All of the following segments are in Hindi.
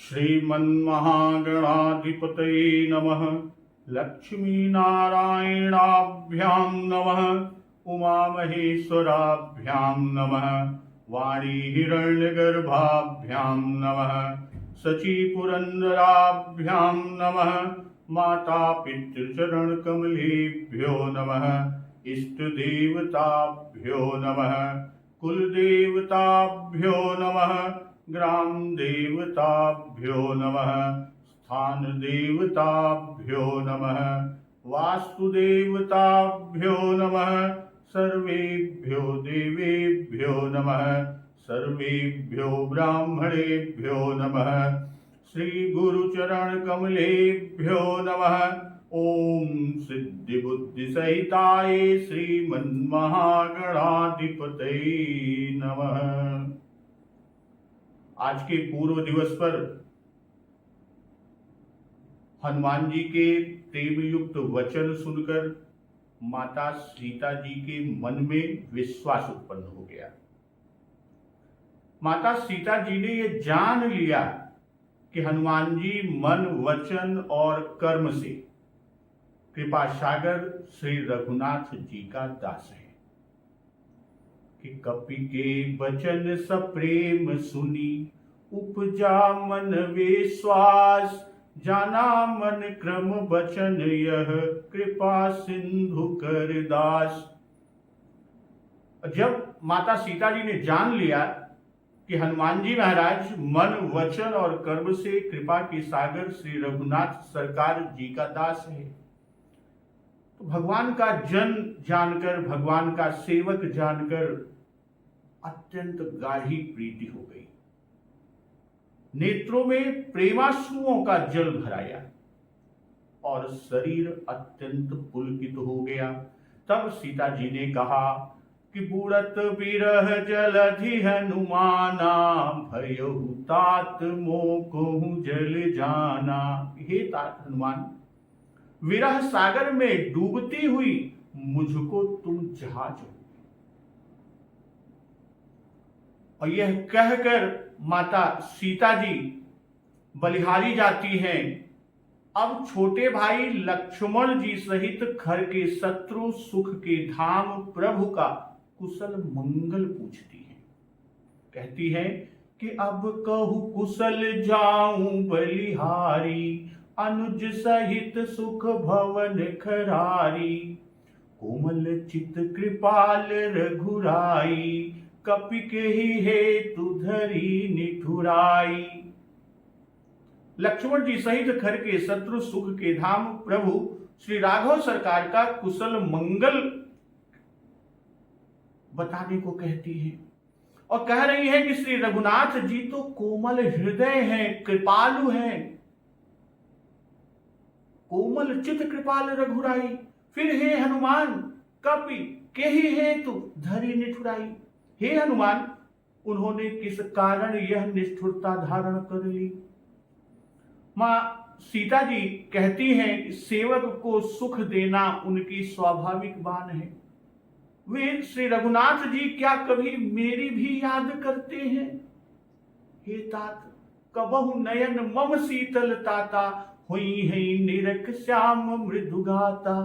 श्रीमन्महागणाधिपतये नमः। लक्ष्मीनारायणाभ्यां नमः। उमामहेश्वराभ्यां नमः। वाणीहिरण्यगर्भाभ्यां नमः। शचीपुरन्दराभ्यां नमः। मातापितृचरणकमलेभ्यो नमः। इष्टदेवताभ्यो नमः। कुलदेवताभ्यो नमः। ग्राम देवताभ्यो नमः। स्थान देवताभ्यो नमः। वास्तुदेवताभ्यो नमः। सर्वेभ्यो देवेभ्यो नमः। सर्वेभ्यो ब्राह्मणेभ्यो नमः। श्री गुरुचरण कमलेभ्यो नमः। ओम सिद्धि बुद्धि सहिताय श्रीमन्महागणाधिपतये नमः। आज के पूर्व दिवस पर हनुमान जी के प्रेम युक्त वचन सुनकर माता सीता जी के मन में विश्वास उत्पन्न हो गया। माता सीता जी ने यह जान लिया कि हनुमान जी मन, वचन और कर्म से कृपा सागर श्री रघुनाथ जी का दास है कि कपि के वचन सप्रेम सुनी, उपजा मन विश्वास, जाना मन क्रम वचन यह, कृपा सिंधु कर दास। जब माता सीता जी ने जान लिया कि हनुमान जी महाराज मन, वचन और कर्म से कृपा के सागर श्री रघुनाथ सरकार जी का दास है, तो भगवान का जन जानकर, भगवान का सेवक जानकर अत्यंत गाढ़ी प्रीति हो गई। नेत्रों में प्रेमाश्रुओं का जल भराया और शरीर अत्यंत पुलकित हो गया। तब सीता जी ने कहा कि बुड़त बिरह जलधि हनुमाना, भयहु तात मोकहु जल जाना। हे तात हनुमान, विरह सागर में डूबती हुई मुझको तुम जहाज हो। और यह कहकर माता सीता जी बलिहारी जाती हैं। अब छोटे भाई लक्ष्मण जी सहित घर के शत्रु सुख के धाम प्रभु का कुशल मंगल पूछती हैं। कहती हैं कि अब कहूँ कुशल जाऊं बलिहारी, अनुज सहित सुख भवन खरारी, कोमल चित कृपाल रघुराई, कपि के ही हेतु धरी निठुराई। लक्ष्मण जी सहित घर के शत्रु सुख के धाम प्रभु श्री राघव सरकार का कुशल मंगल बताने को कहती है और कह रही है कि श्री रघुनाथ जी तो कोमल हृदय हैं, कृपालु हैं। कोमल चित कृपाल रघुराई, फिर हे हनुमान कपि के ही हेतु धरी निठुराई। हे हनुमान, उन्होंने किस कारण यह निष्ठुरता धारण कर ली? मां सीता जी कहती हैं सेवक को सुख देना उनकी स्वाभाविक बात है। वे श्री रघुनाथ जी क्या कभी मेरी भी याद करते हैं? हे तात, कबहु नयन मम शीतल ताता, हुई है निरख श्याम मृदुगाता।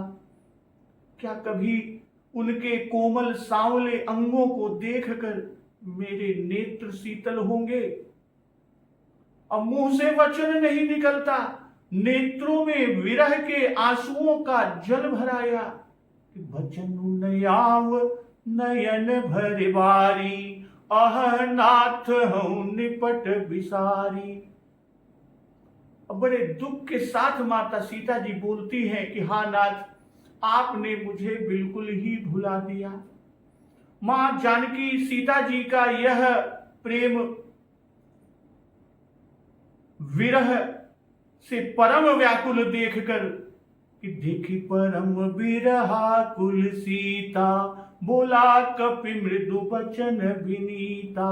क्या कभी उनके कोमल सांवले अंगों को देखकर मेरे नेत्र शीतल होंगे? अब मुंह से वचन नहीं निकलता, नेत्रों में विरह के आंसुओं का जल भराया। वचन नयाव नयन भर बारी, अह नाथ हूं निपट बिसारी। अब बड़े दुख के साथ माता सीता जी बोलती हैं कि हाँ नाथ, आपने मुझे बिल्कुल ही भुला दिया। मां जानकी सीता जी का यह प्रेम विरह से परम व्याकुल देखकर कि देखी परम विरहा कुल सीता, बोला कपि मृदु बचन विनीता।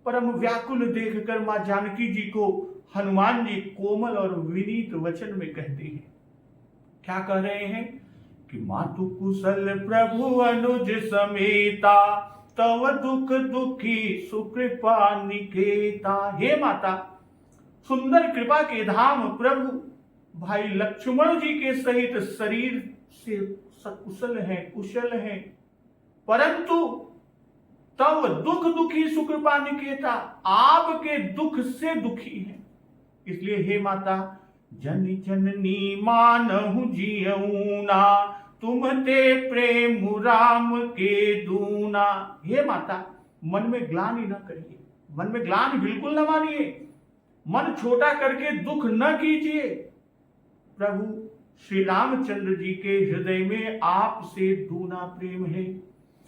परम व्याकुल देखकर मां जानकी जी को हनुमान जी कोमल और विनीत वचन में कहते हैं। क्या कह रहे हैं कि मातु कुशल प्रभु अनुज समेता, तव दुख दुखी सुकृपा निकेता। हे माता, सुंदर कृपा के धाम प्रभु भाई लक्ष्मण जी के सहित शरीर से सकुशल है, कुशल है, परंतु तब दुख दुखी सुकृपा निकेता आपके दुख से दुखी है। इसलिए हे माता, जन जननी मानहु जियऊना, तुम ते प्रेम राम के दूना। हे माता, मन में ग्लानि न करिए, मन में ग्लानि बिल्कुल न मानिए, मन छोटा करके दुख न कीजिए। प्रभु श्री रामचंद्र जी के हृदय में आपसे दूना प्रेम है।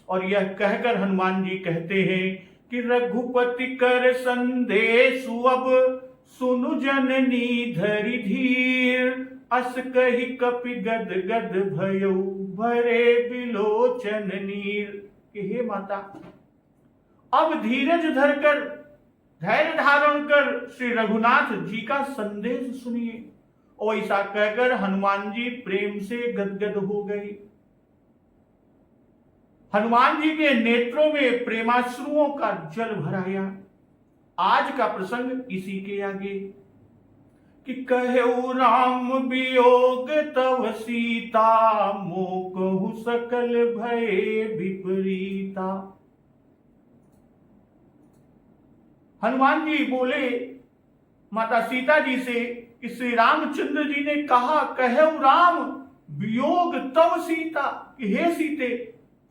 और यह कहकर हनुमान जी कहते हैं कि रघुपति कर संदेश अब, सुनु जननी धरि धीर, अस कही कपि गद गद भयो, भरे बिलोचन नीर। कि हे माता, अब धीरज धरकर, धैर्य धारण कर श्री रघुनाथ जी का संदेश सुनिए। और ऐसा कहकर हनुमान जी प्रेम से गदगद हो गए। हनुमान जी के नेत्रों में प्रेमाश्रुओं का जल भराया। आज का प्रसंग इसी के आगे कि कहऊ राम वियोग तव सीता, मोकहु सकल भय विपरीता। हनुमान जी बोले माता सीता जी से कि श्री रामचंद्र जी ने कहा, कहऊ राम वियोग तव सीता, कि हे सीते,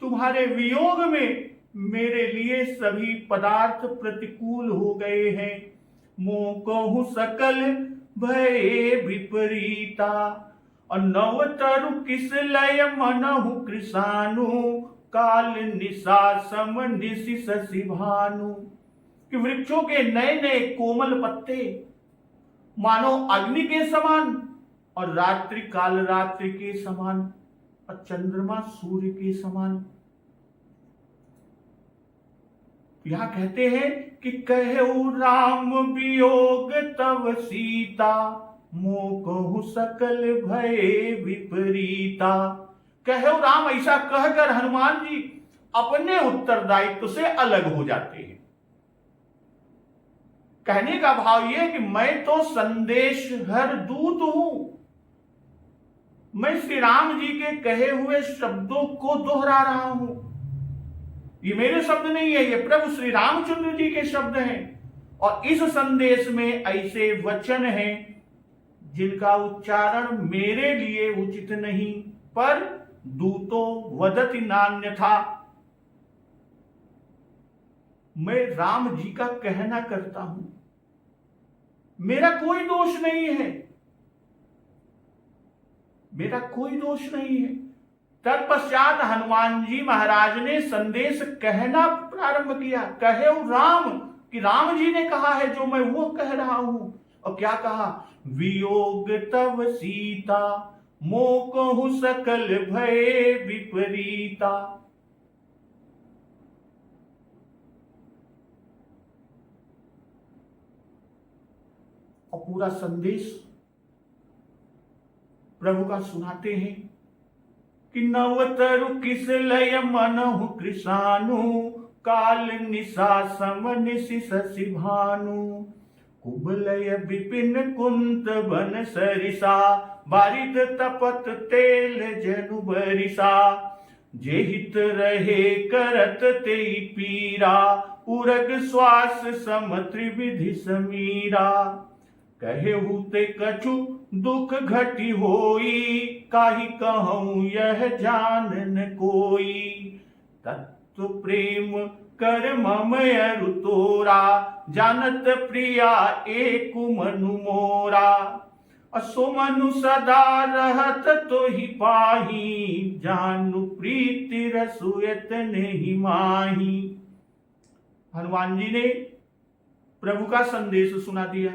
तुम्हारे वियोग में मेरे लिए सभी पदार्थ प्रतिकूल हो गए हैं। मोकहु सकल भय विपरीता, और नवतरु किस लय मनहु कृषानु, काल निशा सम निशि शशि भानु। कि वृक्षों के नए नए कोमल पत्ते मानो अग्नि के समान, और रात्रि काल रात्रि के समान, और चंद्रमा सूर्य के समान। यहां कहते हैं कि कहऊ राम वियोग तव सीता, मोकहु सकल भय विपरीता। कहऊ राम, ऐसा कहकर हनुमान जी अपने उत्तरदायित्व से अलग हो जाते हैं। कहने का भाव यह कि मैं तो संदेशहर दूत हूं, मैं श्री राम जी के कहे हुए शब्दों को दोहरा रहा हूं। ये मेरे शब्द नहीं है, ये प्रभु श्री रामचंद्र जी के शब्द हैं। और इस संदेश में ऐसे वचन हैं जिनका उच्चारण मेरे लिए उचित नहीं, पर दूतो वदति नान्यथा। मैं राम जी का कहना करता हूं, मेरा कोई दोष नहीं है, मेरा कोई दोष नहीं है। तत्पश्चात हनुमान जी महाराज ने संदेश कहना प्रारंभ किया। कहे राम, कि राम जी ने कहा है जो मैं वो कह रहा हूं। और क्या कहा? वियोग तव सीता, मोकहु सकल भय विपरीता। और पूरा संदेश प्रभु का सुनाते हैं कि नवतरु किस लय मनहु कृषानु, काल निशा सम निशि शशि भानु। कुबलय विपिन कुंत बन सरिसा, बारिद तपत तेल जनु बरिसा। जेहित रहे करत तेई पीरा, उरग श्वास सम त्रिविधि समीरा। कहेहु ते कछु दुख घटी होई, काहि कहूं यह जानन कोई। तत्व प्रेम कर मम अरु तोरा, जानत प्रिया एक मनु मोरा। असो मनु सदा रहत तो ही पाही, जानु प्रीति रसुयत नहीं माही। हनुमान जी ने प्रभु का संदेश सुना दिया।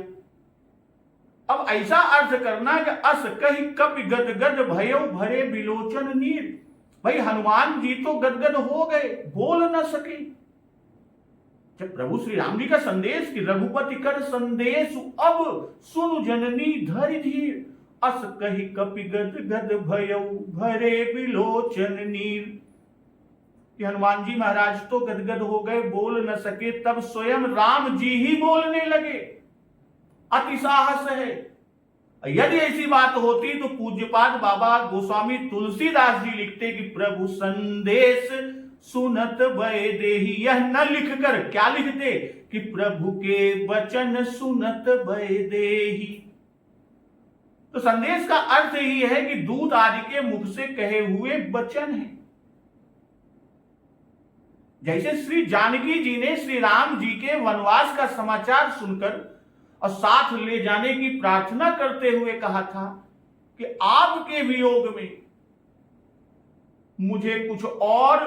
अब ऐसा अर्थ करना कि अस कही कपि गद गद भयो, भरे बिलोचन नीर। भाई हनुमान जी तो गदगद हो गए, बोल न सके। जब प्रभु श्री राम जी का संदेश कि रघुपति कर संदेश अब, सुनु जननी धरि धीर। अस कही कपि गद गद भयो, भरे बिलोचन नीर। कि हनुमान जी महाराज तो गदगद हो गए, बोल न सके। तब स्वयं राम जी ही बोलने लगे। अति साहस है। यदि ऐसी बात होती तो पूज्यपाद बाबा गोस्वामी तुलसीदास जी लिखते कि प्रभु संदेश सुनत भय देही। यह न लिखकर क्या लिखते कि प्रभु के वचन सुनत भय देही। तो संदेश का अर्थ ही है कि दूत आदि के मुख से कहे हुए वचन है। जैसे श्री जानकी जी ने श्री राम जी के वनवास का समाचार सुनकर और साथ ले जाने की प्रार्थना करते हुए कहा था कि आपके वियोग में मुझे कुछ और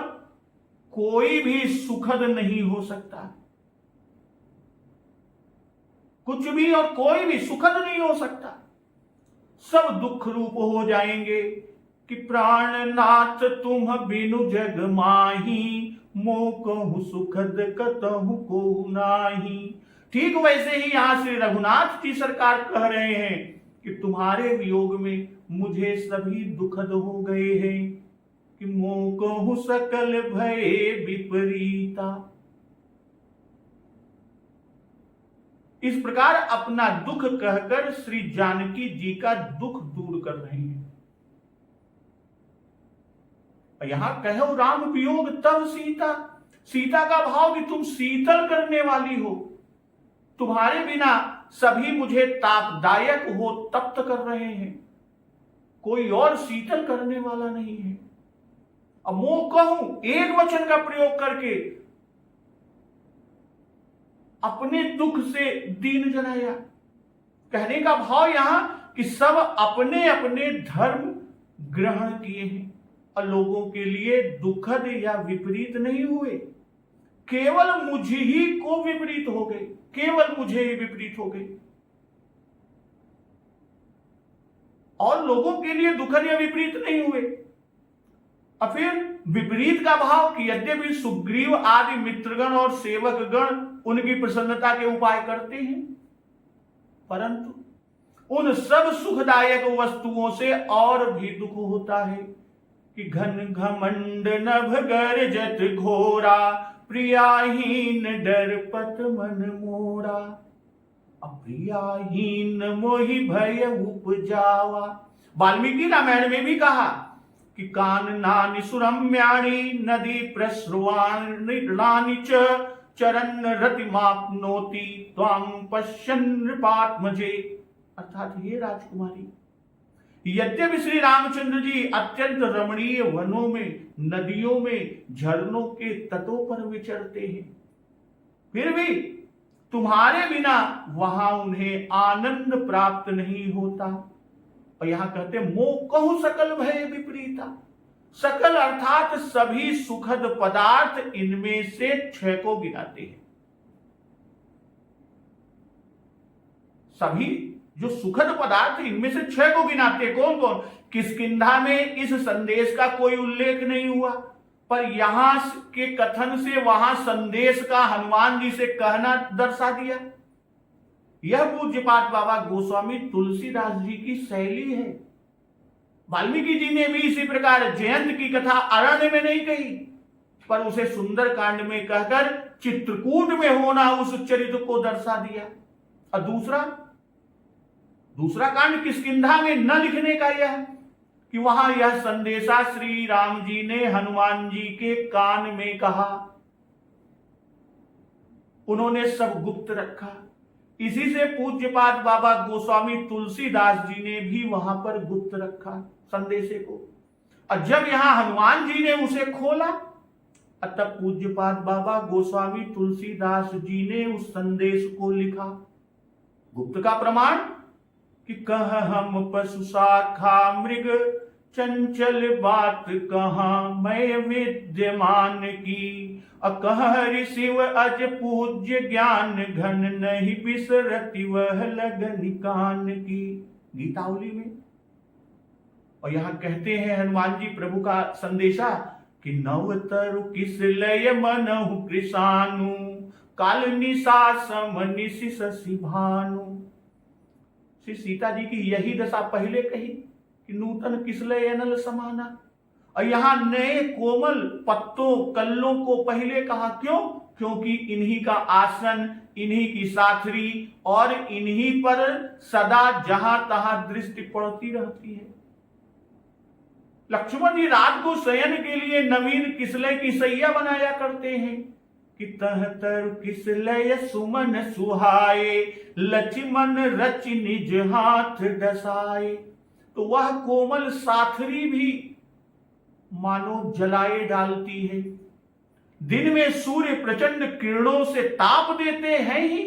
कोई भी सुखद नहीं हो सकता, कुछ भी और कोई भी सुखद नहीं हो सकता, सब दुख रूप हो जाएंगे कि प्राणनाथ तुम बिनु जग माही, मोकहु सुखद कतहु को नाही। ठीक वैसे ही यहां श्री रघुनाथ जी सरकार कह रहे हैं कि तुम्हारे वियोग में मुझे सभी दुखद हो गए हैं कि मोकहु सकल भय विपरीता। इस प्रकार अपना दुख कहकर श्री जानकी जी का दुख दूर कर रहे हैं। यहां कहो राम वियोग तब सीता, सीता का भाव कि तुम शीतल करने वाली हो, तुम्हारे बिना सभी मुझे तापदायक हो तप्त कर रहे हैं, कोई और शीतल करने वाला नहीं है। अब मोह कहूं एक वचन का प्रयोग करके अपने दुख से दीन जनाया। कहने का भाव यहां कि सब अपने अपने धर्म ग्रहण किए हैं और लोगों के लिए दुखद या विपरीत नहीं हुए, केवल मुझे ही को विपरीत हो गए, केवल मुझे ही विपरीत हो गए और लोगों के लिए दुखद या विपरीत नहीं हुए। और फिर विपरीत का भाव कि यद्यपि सुग्रीव आदि मित्रगण और सेवक गण उनकी प्रसन्नता के उपाय करते हैं, परंतु उन सब सुखदायक वस्तुओं से और भी दुख होता है कि घन घमंड नभ गर्जत घोरा, प्रियाहीन डरपत मन मोरा, अप्रियाहीन मोहि भय उपजावा। वाल्मीकि रामायण में भी कहा कि काननानि सुरम्याणि नदी प्रस्रवाणि च चरण रतिमाप्नोति त्वां पश्यन् नृपात्मजे। अर्थात हे राजकुमारी, यद्यपि श्री रामचंद्र जी अत्यंत रमणीय वनों में, नदियों में, झरनों के तटों पर विचरते हैं, फिर भी तुम्हारे बिना वहां उन्हें आनंद प्राप्त नहीं होता। और यहां कहते मोह कहूं सकल भय विपरीता। सकल अर्थात सभी सुखद पदार्थ इनमें से 6 को गिनाते हैं। सभी जो सुखद पदार्थ इनमें से 6 को गिनाते हैं। कौन कौन? किष्किंधा में इस संदेश का कोई उल्लेख नहीं हुआ, पर यहां के कथन से वहां संदेश का हनुमान जी से कहना दर्शा दिया। यह पूज्यपाद बाबा गोस्वामी तुलसीदास जी की शैली है। वाल्मीकि जी ने भी इसी प्रकार जयंत की कथा अरण्य में नहीं कही, पर उसे सुंदर कांड में कहकर चित्रकूट में होना उस चरित्र को दर्शा दिया। और दूसरा कांड किष्किंधा में न लिखने का यह कि वहां यह संदेशा श्री राम जी ने हनुमान जी के कान में कहा, उन्होंने सब गुप्त रखा। इसी से पूज्यपाद बाबा गोस्वामी तुलसीदास जी ने भी वहां पर गुप्त रखा संदेशे को। और जब यहां हनुमान जी ने उसे खोला, तब पूज्यपाद बाबा गोस्वामी तुलसीदास जी ने उस संदेश को लिखा। गुप्त का प्रमाण कि कह हम पशु शाखा मृग, चंचल बात कहां मैं विद्यमान की, अकहरि शिव अज पूज्य ज्ञान घन, नहीं बिसरति वह लगन कान की। गीतावली में। और यहां कहते हैं हनुमान जी प्रभु का संदेशा कि नवतरु किस लय मनहु कृषानु, काल निशा सम निशि शशि भानु। श्री सीता जी की यही दशा पहले कही कि नूतन किसलय अनल समाना, और यहां नए कोमल पत्तों कल्लों को पहले कहा। क्यों? क्योंकि इन्हीं का आसन, इन्हीं की साथरी और इन्हीं पर सदा जहां तहां दृष्टि पड़ती रहती है। लक्ष्मण जी रात को शयन के लिए नवीन किसले की सैया बनाया करते हैं कि तहतर किसलय सुमन सुहाए, लक्ष्मण रच निज हाथ डसाए। तो वह कोमल साथरी भी मानो जलाए डालती है। दिन में सूर्य प्रचंड किरणों से ताप देते हैं ही।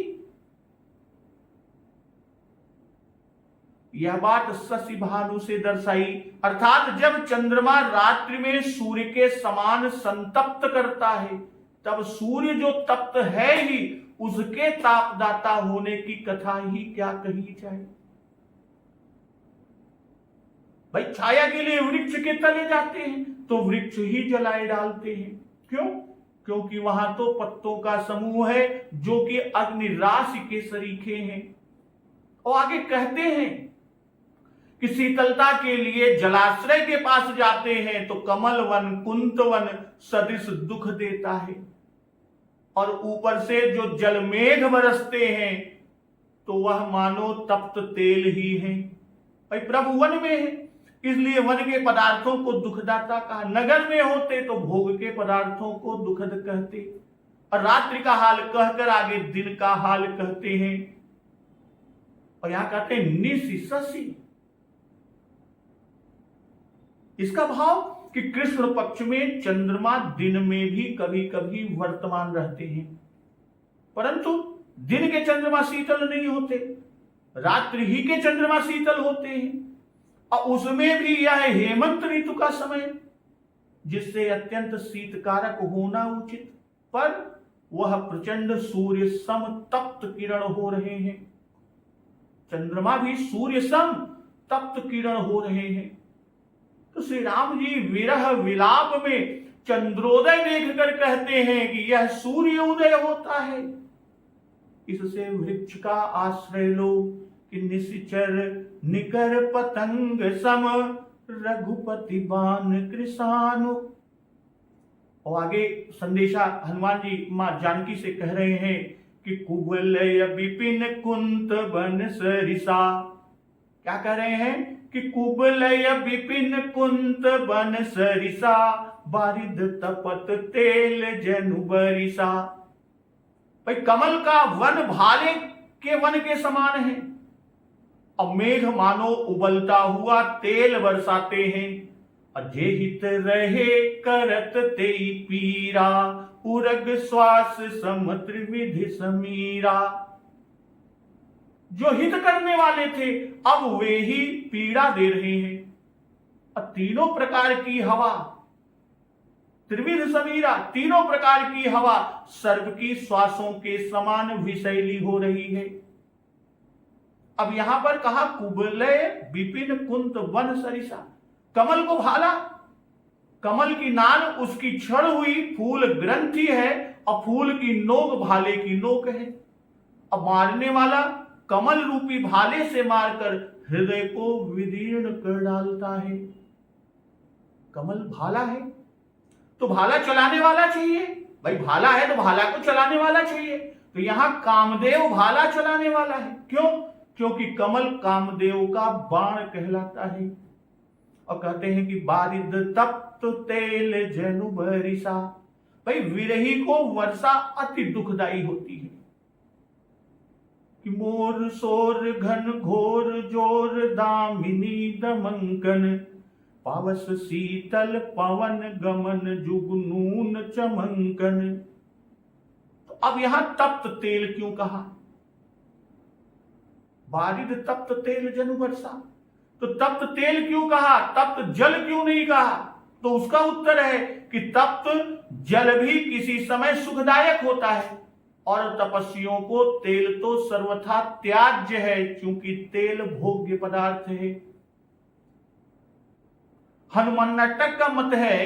यह बात शशि भानु से दर्शाई, अर्थात जब चंद्रमा रात्रि में सूर्य के समान संतप्त करता है, तब सूर्य जो तप्त है ही, उसके तापदाता होने की कथा ही क्या कही जाए। भाई छाया के लिए वृक्ष के तले जाते हैं तो वृक्ष ही जलाए डालते हैं। क्यों? क्योंकि वहां तो पत्तों का समूह है जो कि अग्नि राशि के सरीखे हैं। और आगे कहते हैं कि शीतलता के लिए जलाश्रय के पास जाते हैं तो कमल वन कुंत वन सदृश दुख देता है, और ऊपर से जो जलमेघ बरसते हैं तो वह मानो तप्त तेल ही है। भाई प्रभु वन में है इसलिए वन के पदार्थों को दुखदाता कहा, नगर में होते तो भोग के पदार्थों को दुखद कहते, और रात्रि का हाल कहकर आगे दिन का हाल कहते हैं। और यहां कहते हैं निशि शशि। इसका भाव कि कृष्ण पक्ष में चंद्रमा दिन में भी कभी कभी वर्तमान रहते हैं, परंतु दिन के चंद्रमा शीतल नहीं होते, रात्रि ही के चंद्रमा शीतल होते हैं। और उसमें भी यह हेमंत ऋतु का समय, जिससे अत्यंत शीतकारक होना उचित, पर वह प्रचंड सूर्य सम तप्त किरण हो रहे हैं। चंद्रमा भी सूर्य सम तप्त किरण हो रहे हैं। तो श्री राम जी विरह विलाप में चंद्रोदय देखकर कहते हैं कि यह सूर्य उदय होता है। इससे वृक्ष का आश्रय लो कि निश्चर निकर पतंग सम, रघुपति बान कृषानु। और आगे संदेशा हनुमान जी मां जानकी से कह रहे हैं कि कुबलय विपिन कुंत बन सरिसा। क्या कह रहे हैं कि कुबलय विपिन कुंत बन सरिसा, बारिद तपत तेल जनु बरिसा। भाई कमल का वन भाले के वन के समान है, और मेघ मानो उबलता हुआ तेल बरसाते हैं। अजय हित रहे करत तेई पीरा, उरग श्वास समुद्र विधि समीरा। जो हित करने वाले थे अब वे ही पीड़ा दे रहे हैं। और तीनों प्रकार की हवा, त्रिविध समीरा, तीनों प्रकार की हवा सर्प की श्वासों के समान विषैली हो रही है। अब यहां पर कहा कुबलय विपिन कुंत वन सरिसा। कमल को भाला, कमल की नाल उसकी छड़ हुई फूल ग्रंथि है, और फूल की नोक भाले की नोक है। अब मारने वाला कमल रूपी भाले से मारकर हृदय को विदीर्ण कर डालता है। कमल भाला है तो भाला चलाने वाला चाहिए। भाई भाला है तो भाला को चलाने वाला चाहिए। तो यहां कामदेव भाला चलाने वाला है। क्यों? क्योंकि कमल कामदेव का बाण कहलाता है। और कहते हैं कि बारिद तप्त तेल जनु बरिसा। भाई विरही को वर्षा अति दुखदाई होती है कि मोर शोर घन घोर जोर दामिनी दमंकन, पावस शीतल पवन गमन जुगनून चमंकन। तो अब यहां तप्त तेल क्यों कहा? बारिद तप्त तेल जनु बरसा, तो तप्त तेल क्यों कहा? तप्त जल क्यों नहीं कहा? तो उसका उत्तर है कि तप्त जल भी किसी समय सुखदायक होता है, और तपस्वियों को तेल तो सर्वथा त्याज्य है, क्योंकि तेल भोग्य पदार्थ है। हनुमान नाटक का मत है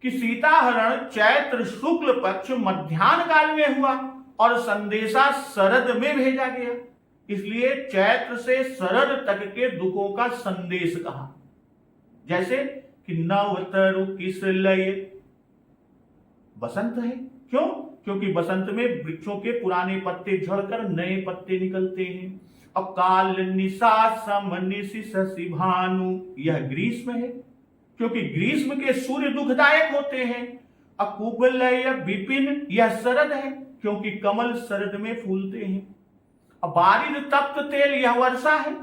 कि सीताहरण चैत्र शुक्ल पक्ष मध्याह्न काल में हुआ और संदेशा शरद में भेजा गया, इसलिए चैत्र से शरद तक के दुखों का संदेश कहा। जैसे कि नवतरु किस लय, बसंत है। क्यों? क्योंकि बसंत में वृक्षों के पुराने पत्ते झड़कर नए पत्ते निकलते हैं। अब काल निशा समनिशि शशि भानु, यह ग्रीष्म है, क्योंकि ग्रीष्म के सूर्य दुखदायक होते हैं। अकुबलय विपिन, यह शरद है, क्योंकि कमल शरद में फूलते हैं। अब बारिद तप्त तेल, यह वर्षा है।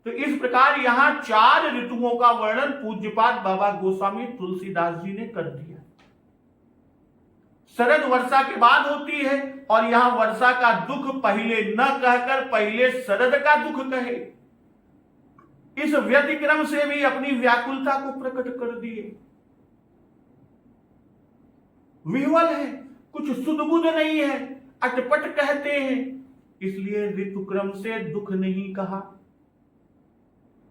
तो इस प्रकार यहां 4 ऋतुओं का वर्णन पूज्यपाद बाबा गोस्वामी तुलसीदास जी ने कर दिया। शरद वर्षा के बाद होती है, और यहां वर्षा का दुख पहले न कहकर पहले शरद का दुख कहे। इस व्यतिक्रम से भी अपनी व्याकुलता को प्रकट कर दिए। विह्वल है, कुछ सुध-बुध नहीं है, अटपट कहते हैं, इसलिए ऋतुक्रम से दुख नहीं कहा।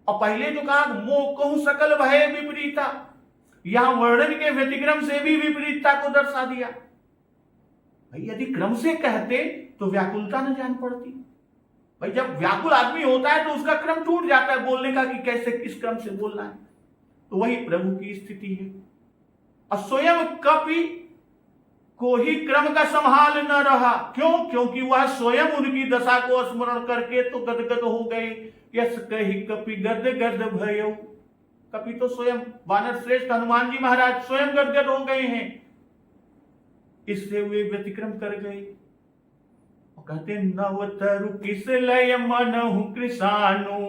और पहले जो कहा मोह कहूं सकल भय विपरीता, यहां वर्णन के व्यतिक्रम से भी विपरीतता को दर्शा दिया। भाई यदि क्रम से कहते तो व्याकुलता न जान पड़ती। भाई जब व्याकुल आदमी होता है तो उसका क्रम टूट जाता है बोलने का, कि कैसे किस क्रम से बोलना है। तो वही प्रभु की स्थिति है। और स्वयं कपि को ही क्रम का संभाल न रहा। क्यों? क्योंकि वह स्वयं उनकी दशा को स्मरण करके तो गदगद हो गए। यस कही कपि गद गद भयो, कपि तो स्वयं वानर श्रेष्ठ हनुमान जी महाराज स्वयं गदगद हो गए हैं, इससे वे व्यतिक्रम कर गए। कहते नवतरु किस लय मनहु कृषानु,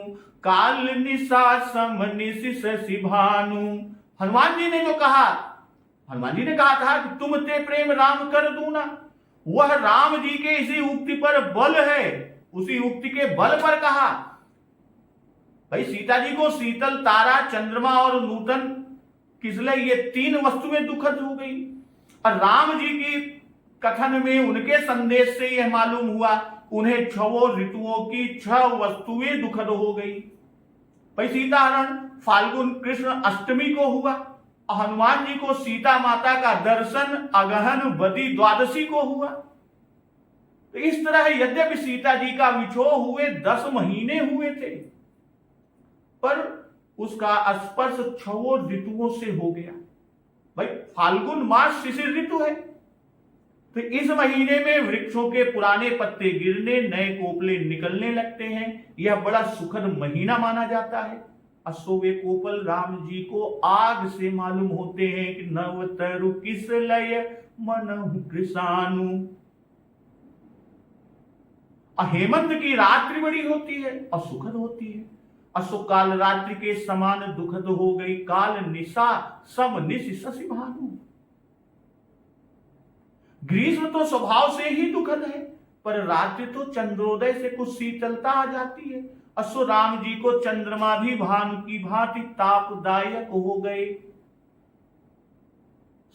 काल निशा समनिशि शशि भानु। हनुमान जी ने जो कहा, हनुमान जी ने कहा था कि तुम ते प्रेम राम कर दूना, वह राम जी के इसी उक्ति पर बल है, उसी उक्ति के बल पर कहा। भाई सीता जी को शीतल, तारा, चंद्रमा और नूतन किसलय, ये 3 वस्तुएं दुखद हो गई। और राम जी की कथन में उनके संदेश से यह मालूम हुआ, उन्हें 6 ऋतुओं की 6 वस्तुएं दुखद हो गई। भाई सीताहरण फाल्गुन कृष्ण अष्टमी को हुआ, और हनुमान जी को सीता माता का दर्शन अगहन बदी द्वादशी को हुआ। तो इस तरह यद्यपि सीता जी का विछोह हुए 10 महीने हुए थे, पर उसका स्पर्श 6 ऋतुओं से हो गया। भाई फाल्गुन मास शिशिर ऋतु है, तो इस महीने में वृक्षों के पुराने पत्ते गिरने, नए कोपले निकलने लगते हैं। यह बड़ा सुखद महीना माना जाता है। अशोवे कोपल राम जी को आग से मालूम होते हैं कि नवतरु किस लय मनहु कृषानु। हेमंत की रात्रि बड़ी होती है और सुखद होती है। अशोक काल रात्रि के समान दुखद हो गई, काल निशा समनिशि शशि भानु। ग्रीष्म तो स्वभाव से ही दुखद है, पर रात्रि तो चंद्रोदय से कुछ शीतलता आ जाती है। अश्व राम जी को चंद्रमा भी भानु की भांति तापदायक हो गए।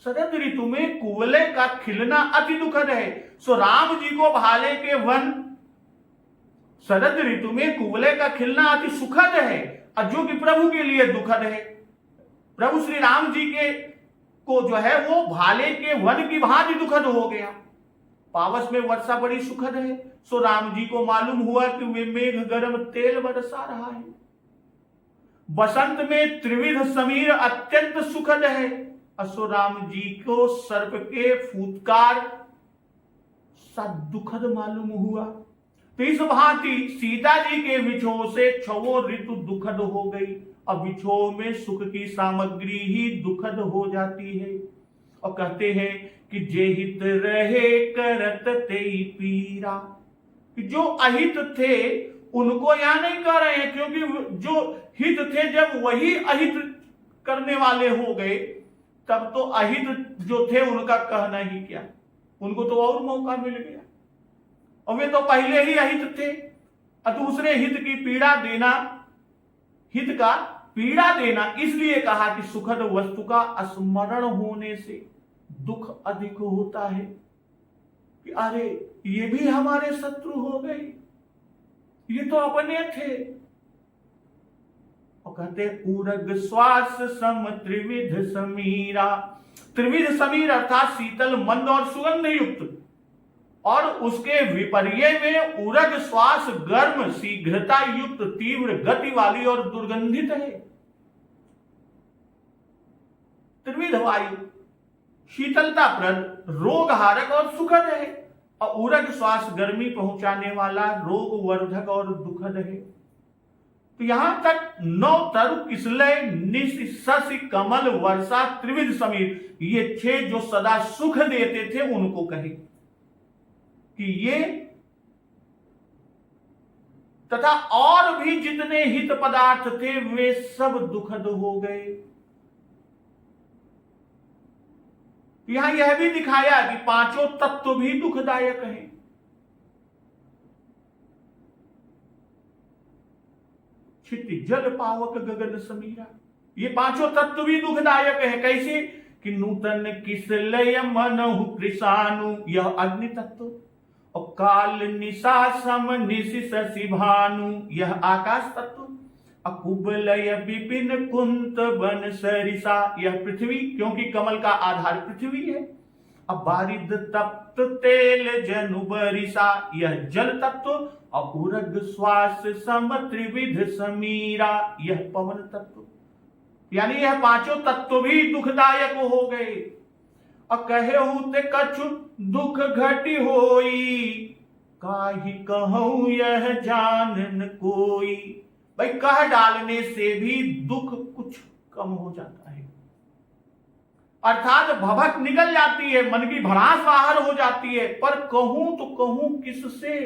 शरद ऋतु में कुवलय का खिलना अति दुखद है। सो राम जी को भाले के वन, शरद ऋतु में कुवलय का खिलना अति सुखद है, और जो कि प्रभु के लिए दुखद है। प्रभु श्री राम जी के को जो है वो भाले के वन की भांति दुखद हो गया। पावस में वर्षा बड़ी सुखद है, सो राम जी को मालूम हुआ कि वे मेघ गरम तेल बरसा रहा है। बसंत में त्रिविध समीर अत्यंत सुखद है, सो राम जी को सर्प के फूत्कार सा दुखद मालूम हुआ। तो इस भांति सीता जी के विछोह से 6 ऋतु दुखद हो गई, और विछोह में सुख की सामग्री ही दुखद हो जाती है। और कहते हैं कि जे हित रहे करत तेई पीरा, कि जो अहित थे उनको यहां नहीं कह रहे हैं, क्योंकि जो हित थे जब वही अहित करने वाले हो गए, तब तो अहित जो थे उनका कहना ही क्या, उनको तो और मौका मिल गया। और वे तो पहले ही अहित थे, और दूसरे हित की पीड़ा देना, हित का पीड़ा देना, इसलिए कहा कि सुखद वस्तु का स्मरण होने से दुख अधिक होता है, कि अरे ये भी हमारे शत्रु हो गए, ये तो अपने थे। और कहते उरग श्वास सम त्रिविध समीरा। त्रिविध समीर अर्थात शीतल, मंद और सुगंध युक्त, और उसके विपर्य में उरग श्वास गर्म, शीघ्रता युक्त, तीव्र गति वाली और दुर्गंधित है। त्रिविध वायु, शीतलताप्रद, रोगहारक और सुखद है। और उरग श्वास गर्मी पहुंचाने वाला, रोग वर्धक और दुखद है। तो यहां तक नौ तरु किसलय निश शशि कमल वर्षा त्रिविध समीर, ये 6 जो सदा सुख देते थे उनको कहे कि ये, तथा और भी जितने हित पदार्थ थे वे सब दुखद हो गए। यहां यह भी दिखाया कि पांचों तत्व भी दुखदायक हैं। क्षिति जल पावक गगन समीरा, ये पांचों तत्व भी दुखदायक है। कैसे कि नूतन किसलय मनहु कृषाणु, यह अग्नि तत्व। और काल निशा सम निशि शशि भानु, यह आकाश तत्व। अकुबलय विपिन कुंत वन सरिसा, यह पृथ्वी, क्योंकि कमल का आधार पृथ्वी है। अब बारिद तप्त तेल जनु बरिसा, यह जल तत्व। और उरग श्वास सम त्रिविध समीरा, यह पवन तत्व। यानी यह पांचों तत्व भी दुखदायक हो गए। और कहे ते कछु दुख घटी होई, काहि कहूं यह जानन कोई। भाई कह डालने से भी दुख कुछ कम हो जाता है, अर्थात भभक निकल जाती है, मन की भड़ास बाहर हो जाती है। पर कहूं तो कहूं किससे,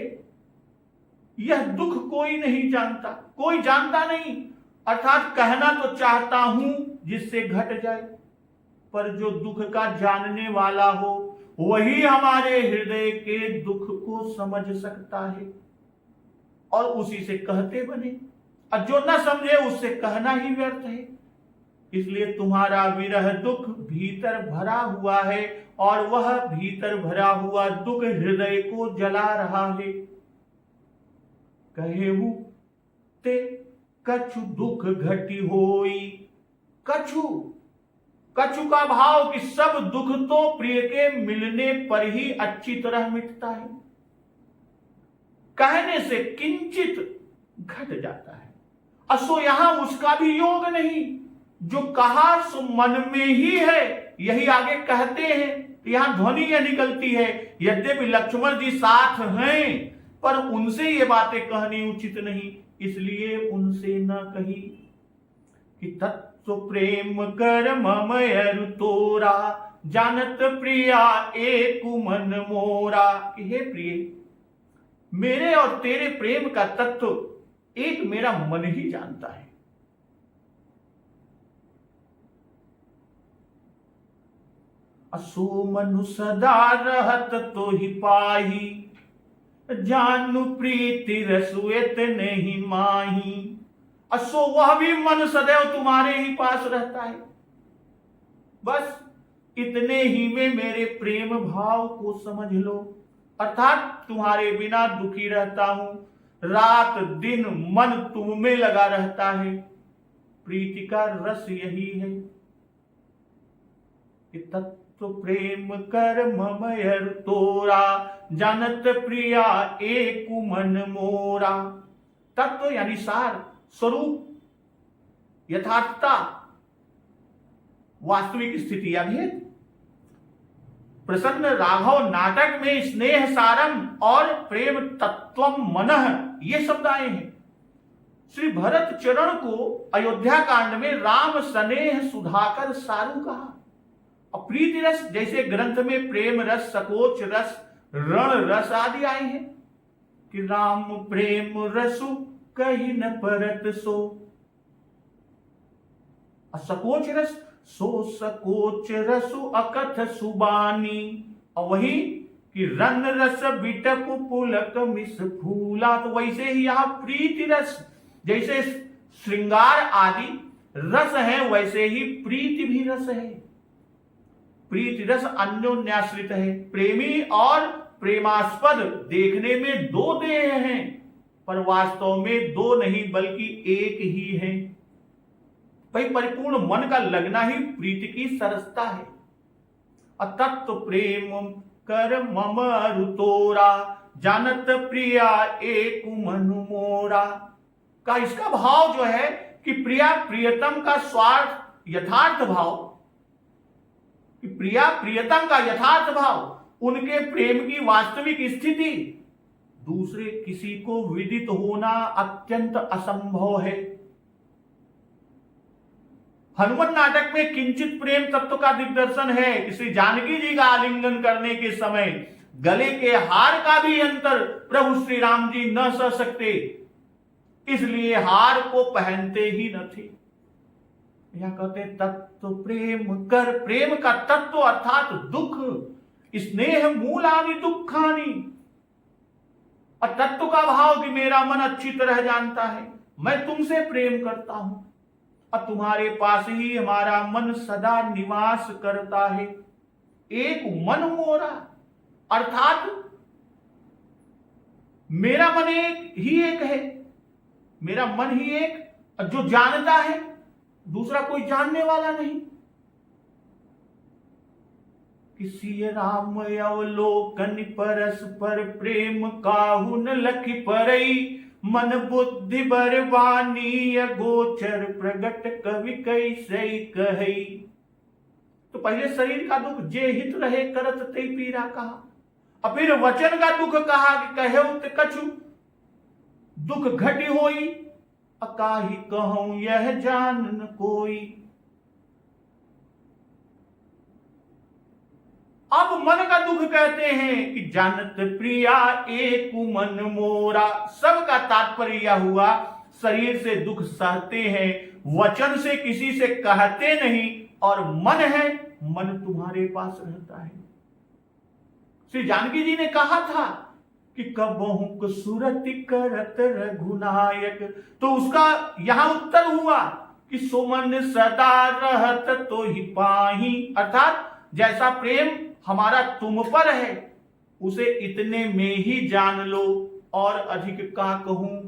यह दुख कोई नहीं जानता, कोई जानता नहीं। अर्थात कहना तो चाहता हूं जिससे घट जाए, पर जो दुख का जानने वाला हो वही हमारे हृदय के दुख को समझ सकता है और उसी से कहते बने। और जो न समझे उससे कहना ही व्यर्थ है। इसलिए तुम्हारा विरह दुख भीतर भरा हुआ है और वह भीतर भरा हुआ दुख हृदय को जला रहा है। कहेहु ते कछु दुख घटी होई, कछु, कछु का भाव कि सब दुख तो प्रिय के मिलने पर ही अच्छी तरह मिटता है, कहने से किंचित घट जाता है। असो यहां उसका भी योग नहीं, जो कहा सो मन में ही है, यही आगे कहते हैं। यहां ध्वनि यह निकलती है, यद्यपि लक्ष्मण जी साथ हैं पर उनसे ये बातें कहनी उचित नहीं, इसलिए उनसे न कही। कि तत्व प्रेम कर ममयरु तोरा, जानत प्रिया एक मन मोरा। कि हे प्रिय, मेरे और तेरे प्रेम का तत्व एक मेरा मन ही जानता है। असो मनु सदा रहत तो ही पाही, जानू प्रीति रसुएत नहीं माही। असो वह भी मन सदैव तुम्हारे ही पास रहता है, बस इतने ही में मेरे प्रेम भाव को समझ लो। अर्थात तुम्हारे बिना दुखी रहता हूं, रात दिन मन तुम में लगा रहता है। प्रीति का रस यही है कि तत्व प्रेम कर ममयर तोरा, जानत प्रिया एक मन मोरा। तत्व यानी सार, स्वरूप, यथार्थता, वास्तविक स्थिति या भेद। प्रसन्न राघव नाटक में स्नेह सारम और प्रेम तत्वम मनः ये शब्द आए हैं। श्री भरत चरण को अयोध्या कांड में राम स्नेह सुधाकर सारू कहा। और प्रीति रस जैसे ग्रंथ में प्रेम रस, सकोच रस, रण रस आदि आए हैं कि राम प्रेम रसु कही न परत सो। सकोच रस, सो सकोच रसु अकथ सुबानी। और वही कि रन रस बिटप पुलक मिस फूला। तो वैसे ही यहां प्रीति रस जैसे श्रृंगार आदि रस है, वैसे ही प्रीति भी रस है। प्रीति रस अन्योन्याश्रित है। प्रेमी और प्रेमास्पद देखने में दो देह हैं, पर वास्तव में दो नहीं बल्कि एक ही है। भाई परिपूर्ण मन का लगना ही प्रीति की सरसता है। अतत्व प्रेम कर मम रुतोरा, जानत प्रिया एक मनु मोरा। का इसका भाव जो है कि प्रिया प्रियतम का स्वार्थ यथार्थ भाव, कि प्रिया प्रियतम का यथार्थ भाव, उनके प्रेम की वास्तविक स्थिति दूसरे किसी को विदित होना अत्यंत असंभव है। हनुमान नाटक में किंचित प्रेम तत्व का दिग्दर्शन है कि श्री जानकी जी का आलिंगन करने के समय गले के हार का भी अंतर प्रभु श्री राम जी न सह सकते, इसलिए हार को पहनते ही न थे। यहां कहते तत्व प्रेम कर, प्रेम का तत्व अर्थात दुख, स्नेह मूलानि दुखानि, और तत्व का भाव कि मेरा मन अच्छी तरह जानता है, मैं तुमसे प्रेम करता हूं और तुम्हारे पास ही हमारा मन सदा निवास करता है। एक मन मोरा, अर्थात मेरा मन एक है, मेरा मन ही एक जो जानता है, दूसरा कोई जानने वाला नहीं। किसी राम अवलोकन परस्पर प्रेम काहुन लखि परई, मन बुद्धि बरवानी अगोचर प्रगट कवि कैसे कहई। तो पहले शरीर का दुख जे हित रहे करत ते पीरा कहा, और फिर वचन का दुख कहा कि कहे कछु दुख घटी होई, अकाही कहूं यह जान न कोई। अब मन का दुख कहते हैं कि जानत प्रिया एक मन मोरा। सबका तात्पर्य यह हुआ शरीर से दुख सहते हैं, वचन से किसी से कहते नहीं, और मन है, मन तुम्हारे पास रहता है। श्री जानकी जी ने कहा था कि कबहु सुरति करत रघुनायक, तो उसका यहां उत्तर हुआ कि सुमन सदा रहत तो ही पाही, अर्थात जैसा प्रेम हमारा तुम पर है उसे इतने में ही जान लो, और अधिक का कहूं।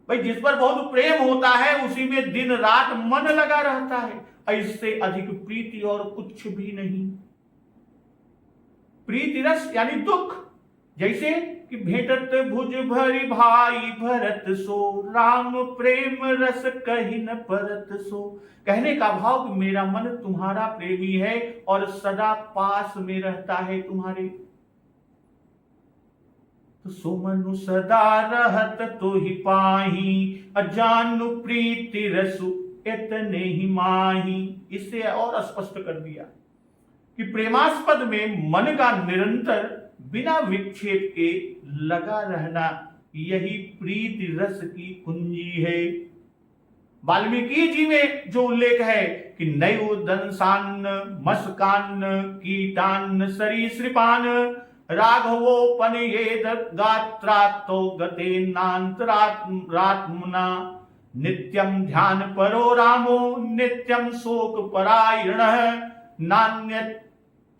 भाई जिस पर बहुत प्रेम होता है उसी में दिन रात मन लगा रहता है, इससे अधिक प्रीति और कुछ भी नहीं। प्रीति रस यानी दुख, जैसे कि भेटत भुज भरी भाई भरत सो, राम प्रेम रस कही न परत सो। कहने का भाव कि मेरा मन तुम्हारा प्रेमी है और सदा पास में रहता है तुम्हारे। तो सुमनु सदा रहत तो ही पाही, अजानु प्रीति रसु इतने ही माही। इससे और स्पष्ट कर दिया कि प्रेमास्पद में मन का निरंतर बिना विक्षेप के लगा रहना, यही प्रीति रस की कुंजी है। वाल्मीकि जी में जो उल्लेख है कि नयु दंसान्न मस्कान्न कीटान्न सरीसृपान, राघवोपन ये गात्रातो गते नान्तरात्मना, नित्यम ध्यान परो रामो नित्यम शोक परायणः, नान्य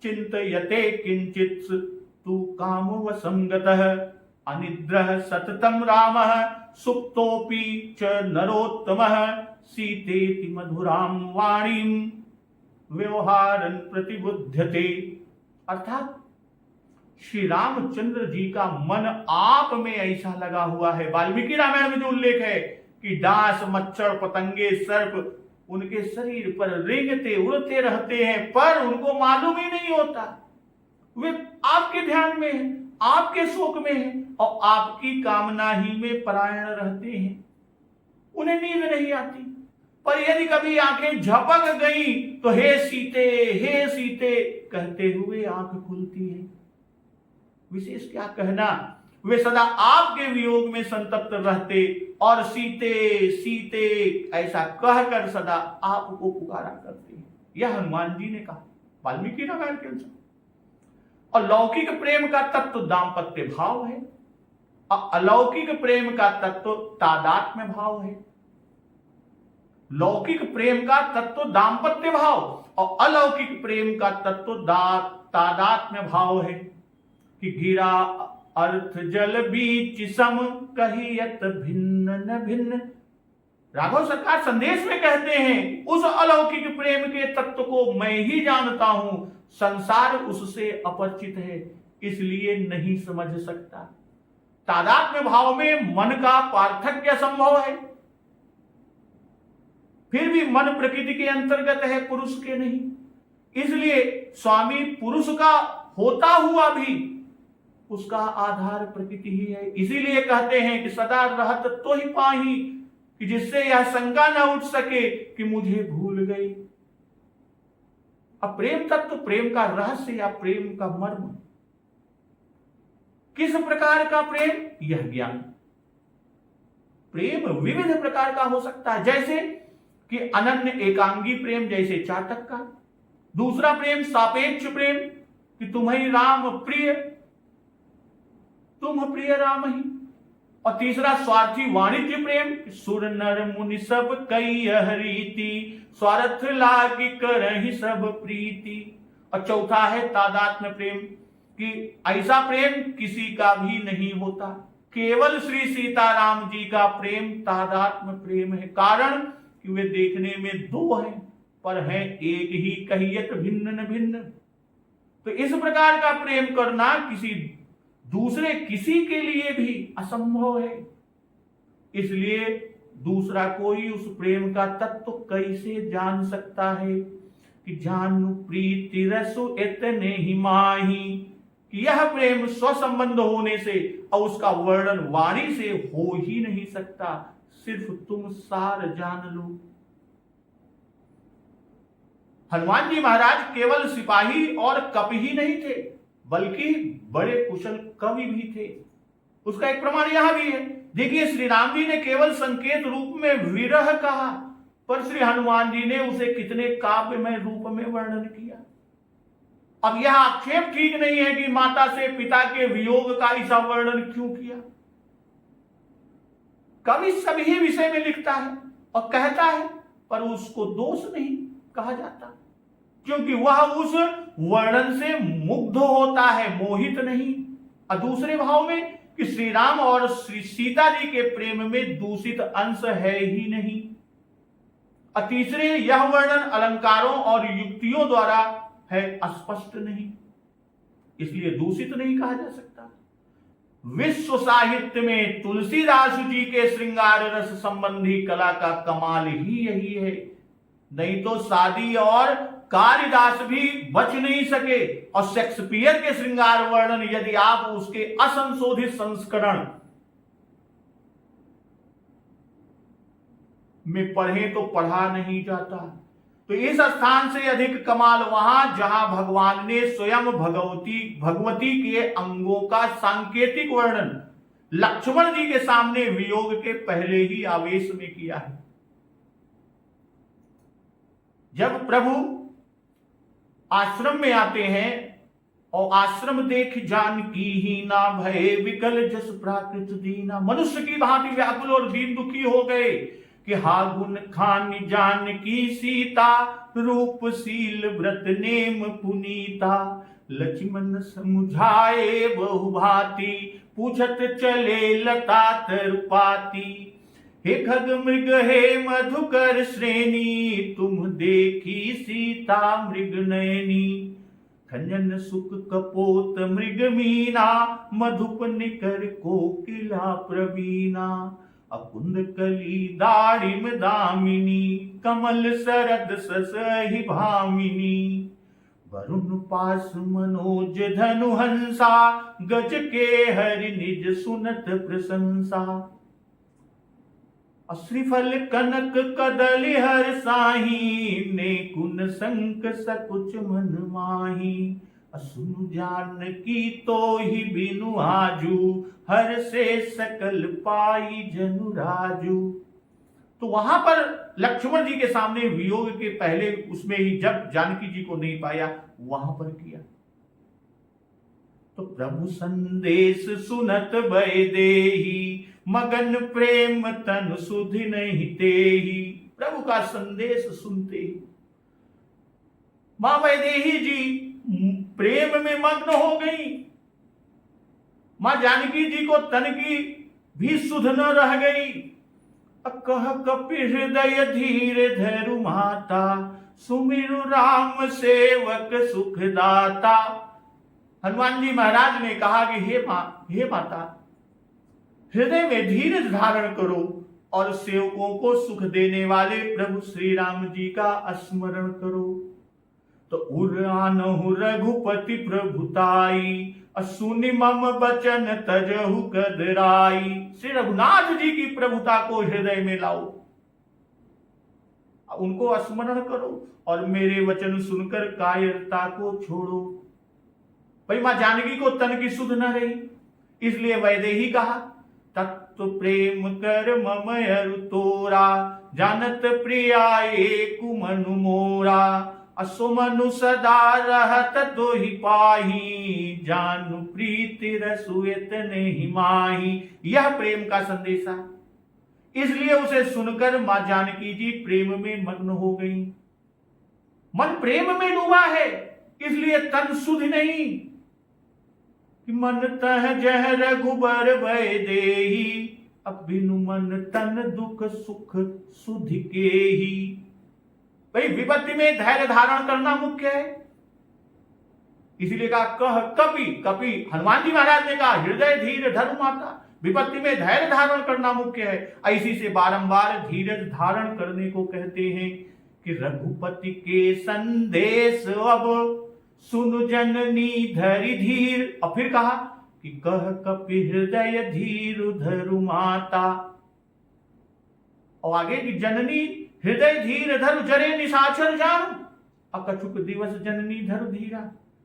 चिंतयते किंचित् तू काम वसंगतः, अनिद्रः सततम रामः सुप्तोपि च नरोत्तमः, सीतेति मधुरां वाणीं व्यवहारन प्रतिबुध्यते। अर्थात श्री रामचंद्र जी का मन आप में ऐसा लगा हुआ है। वाल्मीकि रामायण में जो उल्लेख है कि डांस मच्छर पतंगे सर्प उनके शरीर पर रेंगते उड़ते रहते हैं, पर उनको मालूम ही नहीं होता, वे आपके ध्यान में है, आपके शोक में है और आपकी कामना ही में परायण रहते हैं। उन्हें नींद नहीं आती, पर यदि कभी आंखें झपक गई तो हे सीते कहते हुए आंख खुलती है। विशेष क्या कहना, वे सदा आपके वियोग में संतप्त रहते और सीते ऐसा कहकर सदा आपको पुकारा करते हैं। यह हनुमान जी ने कहा वाल्मीकि रामायण के अनुसार। और लौकिक प्रेम का तत्व दाम्पत्य भाव है और अलौकिक प्रेम का तत्व तादात्म्य भाव है। लौकिक प्रेम का तत्व दाम्पत्य भाव और अलौकिक प्रेम का तत्व तादात्म्य भाव है कि गिरा अर्थ जल बीच सम कहियत भिन्न न भिन्न। राघव सरकार संदेश में कहते हैं उस अलौकिक प्रेम के तत्व को मैं ही जानता हूं, संसार उससे अपरिचित है इसलिए नहीं समझ सकता। तादात्म्य भाव में मन का पार्थक्य संभव है, फिर भी मन प्रकृति के अंतर्गत है, पुरुष के नहीं। इसलिए स्वामी पुरुष का होता हुआ भी उसका आधार प्रकृति ही है। इसीलिए कहते हैं कि सदा रहत तो ही पाही, कि जिससे यह शंका न उठ सके कि मुझे भूल गई। अब प्रेम तत्व, प्रेम का रहस्य या प्रेम का मर्म, किस प्रकार का प्रेम, यह ज्ञान। प्रेम विविध प्रकार का हो सकता है, जैसे कि अनन्य एकांगी प्रेम, जैसे चातक का। दूसरा प्रेम सापेक्ष प्रेम, कि तुम्हें राम प्रिय, तुम प्रिय राम ही। और तीसरा स्वार्थी वाणिज्य प्रेम, सुर नर मुनि सब कई रीति, स्वार्थ लागी करहि सब प्रीति। और चौथा है तादात्म्य प्रेम, कि ऐसा प्रेम किसी का भी नहीं होता, केवल श्री सीताराम जी का प्रेम तादात्म्य प्रेम है। कारण कि वे देखने में दो हैं, पर हैं एक ही, कहियत भिन्न न भिन्न। तो इस प्रकार का प्रेम करना किसी दूसरे किसी के लिए भी असंभव है। इसलिए दूसरा कोई उस प्रेम का तत्व कैसे जान सकता है, कि जानु प्रीति रसु इतने ही माही, कि यह प्रेम स्वसंबंध होने से और उसका वर्णन वाणी से हो ही नहीं सकता। सिर्फ तुम सार जान लो। हनुमान जी महाराज केवल सिपाही और कवि ही नहीं थे, बल्कि बड़े कुशल कवि भी थे। उसका एक प्रमाण यहां भी है। देखिए, श्री राम जी ने केवल संकेत रूप में विरह कहा, पर श्री हनुमान जी ने उसे कितने काव्यमय रूप में वर्णन किया। अब यह आक्षेप ठीक नहीं है कि माता से पिता के वियोग का ऐसा वर्णन क्यों किया। कवि सभी विषय में लिखता है और कहता है, पर उसको दोष नहीं कहा जाता, क्योंकि वह उस वर्णन से मुग्ध होता है, मोहित नहीं। और दूसरे भाव में कि श्री राम और श्री सीता जी के प्रेम में दूषित अंश है ही नहीं। और तीसरे, यह वर्णन अलंकारों और युक्तियों द्वारा है, स्पष्ट नहीं, इसलिए दूषित नहीं कहा जा सकता। विश्व साहित्य में तुलसीदास जी के श्रृंगार रस संबंधी कला का कमाल ही यही है। नहीं तो शादी और कालिदास भी बच नहीं सके। और शेक्सपियर के श्रृंगार वर्णन यदि आप उसके असंशोधित संस्करण में पढ़ें तो पढ़ा नहीं जाता। तो इस स्थान से अधिक कमाल वहां जहां भगवान ने स्वयं भगवती के अंगों का सांकेतिक वर्णन लक्ष्मण जी के सामने वियोग के पहले ही आवेश में किया है। जब प्रभु आश्रम में आते हैं और आश्रम देख जानकी ही ना भय विकल जस प्राकृत दीना, मनुष्य की भांति व्याकुल और दीन दुखी हो गए कि हा गुण खान जानकी सीता, रूपशील व्रत नेम पुनीता। लक्ष्मण समुझाए बहु भांति, पूछत चले लता तरुपाती। हे खग मृग हे मधुकर श्रेणी, तुम देखी सीता मृग नयनी। खंजन सुख कपोत मृग मीना, मधुप निकर कोकिला प्रवीणा। अकुंद कली दाड़िम दामिनी, कमल सरद ससहि भामिनी। वरुण पास मनोज धनु हंसा, गज के हरि निज सुनत प्रशंसा। श्रीफल कनक कदली हर साही, ने कुन संक सकुच मन माही। सुनु जानकी तो ही बिनु आजू, हर से सकल पाई जनु राजू। तो वहां पर लक्ष्मण जी के सामने वियोग के पहले उसमें ही जब जानकी जी को नहीं पाया वहां पर किया। तो प्रभु संदेश सुनत भय देही, मगन प्रेम तन सुधि नहीं तेही। प्रभु का संदेश सुनते ही मां वैदेही जी प्रेम में मग्न हो गई। मां जानकी जी को तन की भी सुध न रह गई। कह कपि हृदय धीर धरु माता, सुमिरु राम सेवक सुखदाता। हनुमान जी महाराज ने कहा कि हे माता, हृदय में धीरज धारण करो और सेवकों को सुख देने वाले प्रभु श्री राम जी का स्मरण करो। तो उर आनहु रघुपति प्रभुताई, असुनि मम बचन तजहु कदराई। श्री रघुनाथ जी की प्रभुता को हृदय में लाओ, उनको स्मरण करो और मेरे वचन सुनकर कायरता को छोड़ो। भाई मां जानकी को तन की सुध न रही, इसलिए वैदेही कहा, तत्व प्रेम कर मम अरु तोरा, जानत प्रिया एकु मनु मोरा, असुमनु सदा रहत तो ही पाही, जानु प्रीति रसुएत नहीं माही। यह प्रेम का संदेशा, इसलिए उसे सुनकर मां जानकी जी प्रेम में मग्न हो गई। मन प्रेम में डूबा है, इसलिए तन सुध नहीं। मन तह जह रघुबर भय देही, अब बिनु मन तन दुख सुख सुध के ही। भाई विपत्ति में धैर्य धारण करना मुख्य है, इसीलिए कहा कह कपि। कपि हनुमान जी महाराज ने कहा हृदय धीर धरु माता, विपत्ति में धैर्य धारण करना मुख्य है। ऐसी से बारंबार धीरज धारण करने को कहते हैं कि रघुपति के संदेश अब सुन जननी धरि धीर। और फिर कहा कि कह कपि हृदय धीर धरु माता। और आगे कि जननी हृदय धीर धरु जरे निशाचर जान, अकछुक दिवस जननी धरु धीरा।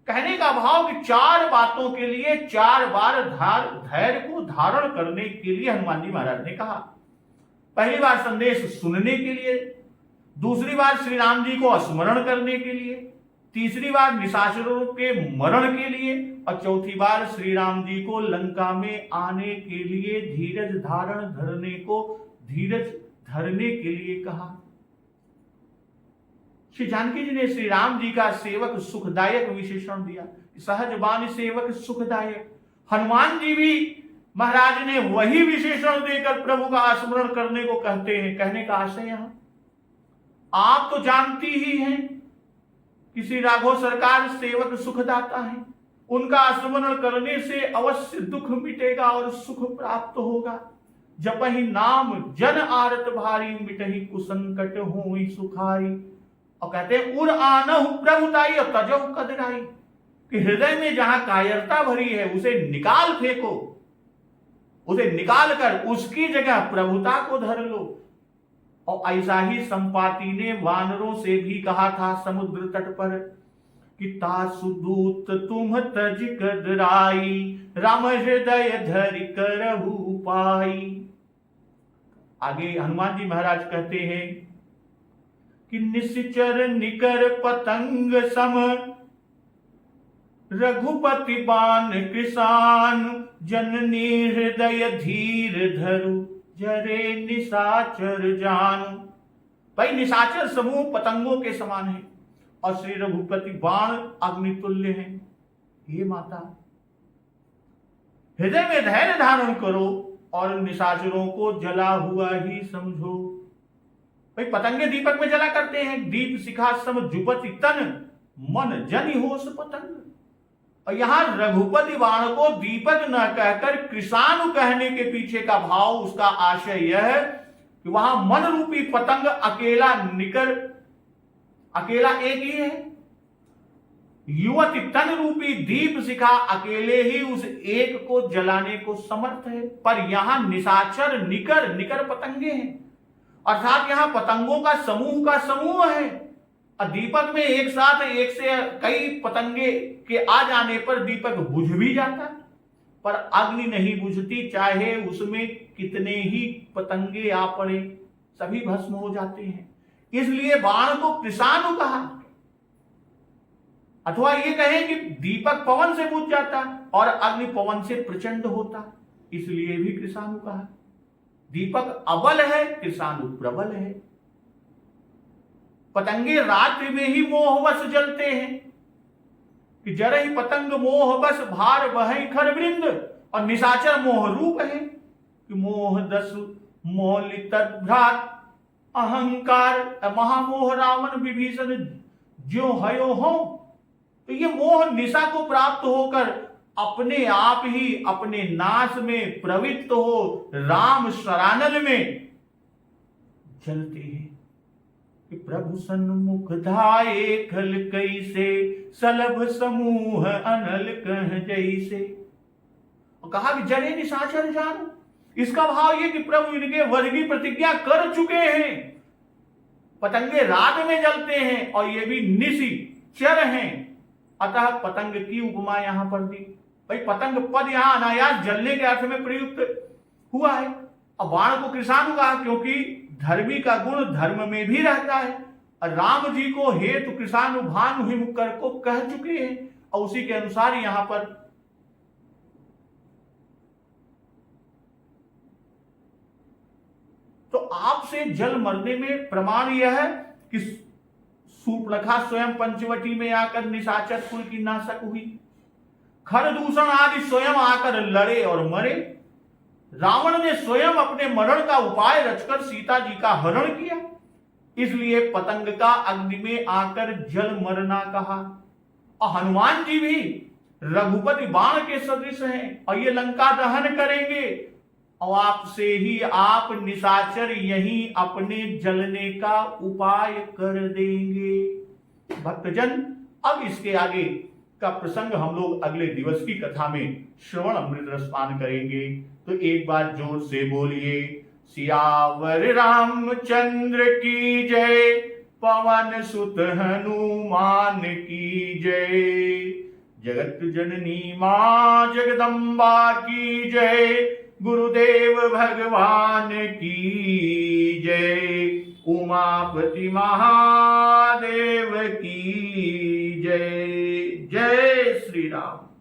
कहने का भाव कि 4 बातों के लिए 4 बार धैर्य को धारण करने के लिए हनुमान जी महाराज ने कहा। पहली बार संदेश सुनने के लिए, दूसरी बार श्री राम जी को स्मरण करने के लिए, तीसरी बार निशाचरों के मरण के लिए, और चौथी बार श्री राम जी को लंका में आने के लिए धीरज धरने के लिए कहा। श्री जानकी जी ने श्री राम जी का सेवक सुखदायक विशेषण दिया, सहज बानी सेवक सुखदायक। हनुमान जी भी महाराज ने वही विशेषण देकर प्रभु का स्मरण करने को कहते हैं। कहने का आशय यहां, आप तो जानती ही हैं कि श्री राघव सरकार सेवक सुखदाता है, उनका स्मरण करने से अवश्य दुख मिटेगा और सुख प्राप्त होगा। जपहि नाम जन आरत भारी, मिटहि कुसंकट होई सुखाई। और कहते हैं उर आनहु प्रभुताई और तजहु कदराई, कि हृदय में जहां कायरता भरी है उसे निकाल फेंको, उसे निकाल कर उसकी जगह प्रभुता को धर लो। और ऐसा ही संपाति ने वानरों से भी कहा था समुद्र तट पर कि तासु दूत तुम तज कदराई, राम हृदय धरि करहु पाई। आगे हनुमान जी महाराज कहते हैं कि निश्चर निकर पतंग सम, रघुपति बान कृसान, जननी हृदय धीर धरु जरे निशाचर जानु। भाई निशाचर समूह पतंगों के समान है और श्री रघुपति बाण अग्नितुल्य है। हे माता, हृदय में धैर्य धारण करो और निशाचरों को जला हुआ ही समझो। भाई पतंगे दीपक में जला करते हैं, दीप शिखा सम जुपति तन, मन जनि होश पतंग। और यहां रघुपति बाण को दीपक न कहकर कृषाणु कहने के पीछे का भाव, उसका आशय यह है कि वहां मन रूपी पतंग अकेला एक ही है, युवती तन रूपी दीप शिखा अकेले ही उस एक को जलाने को समर्थ है। पर यहां निशाचर निकर पतंगे हैं, अर्थात यहां पतंगों का समूह है। और दीपक में एक साथ एक से कई पतंगे के आ जाने पर दीपक बुझ भी जाता, पर अग्नि नहीं बुझती, चाहे उसमें कितने ही पतंगे आ पड़े, सभी भस्म हो जाते हैं। इसलिए बाण को कृषाणु कहा। अथवा ये कहें कि दीपक पवन से बुझ जाता और अग्नि पवन से प्रचंड होता, इसलिए भी कृषाणु कहा। दीपक अबल है, कृषाणु प्रबल है। पतंगे रात्रि में ही मोहवश जलते हैं कि जरहि पतंग मोह बस भार बहै खर वृंद। और निशाचर मोह रूप है कि मोह दस मोलित भ्रात अहंकार महामोह रावण विभीषण ज्यो हयो हो। तो ये मोह निशा को प्राप्त होकर अपने आप ही अपने नाश में प्रवृत्त हो राम शरानल में जलते हैं। कि प्रभु सन्मुख धाये खल कैसे, सलभ समूह अनल कह जैसे। और कहा कि जरे निशाचर जानो, इसका भाव ये कि प्रभु इनके वध की प्रतिज्ञा कर चुके हैं। पतंगे रात में जलते हैं और ये भी निशिचर हैं, अतः पतंग की उपमा यहां पर दी। भाई पतंग पद यहां अनायास जलने के अर्थ में प्रयुक्त हुआ है। अब बाण को कृषाणु कहा क्योंकि धर्मी का गुण धर्म में भी रहता है, और राम जी को हेतु कृषाणु भानु हिम कर को कह चुके हैं, और उसी के अनुसार यहां पर तो आपसे जल मरने में प्रमाण यह है कि सूर्पणखा स्वयं पंचवटी में आकर निशाचर कुल की नाशक हुई। खरदूषण आदि स्वयं आकर लड़े और मरे। रावण ने स्वयं अपने मरण का उपाय रचकर सीता जी का हरण किया, इसलिए पतंग का अग्नि में आकर जल मरना कहा। और हनुमान जी भी रघुपति बाण के सदृश हैं और ये लंका दहन करेंगे, और आपसे ही आप निशाचर यहीं अपने जलने का उपाय कर देंगे। भक्तजन, अब इसके आगे का प्रसंग हम लोग अगले दिवस की कथा में श्रवण अमृत रसपान करेंगे। तो एक बार जोर से बोलिए, सियावर रामचंद्र की जय, पवन सुत हनुमान की जय। जगत जननी मां जगदम्बा की जय, गुरुदेव भगवान की जय, उमापति महादेव की जय। जय श्री राम।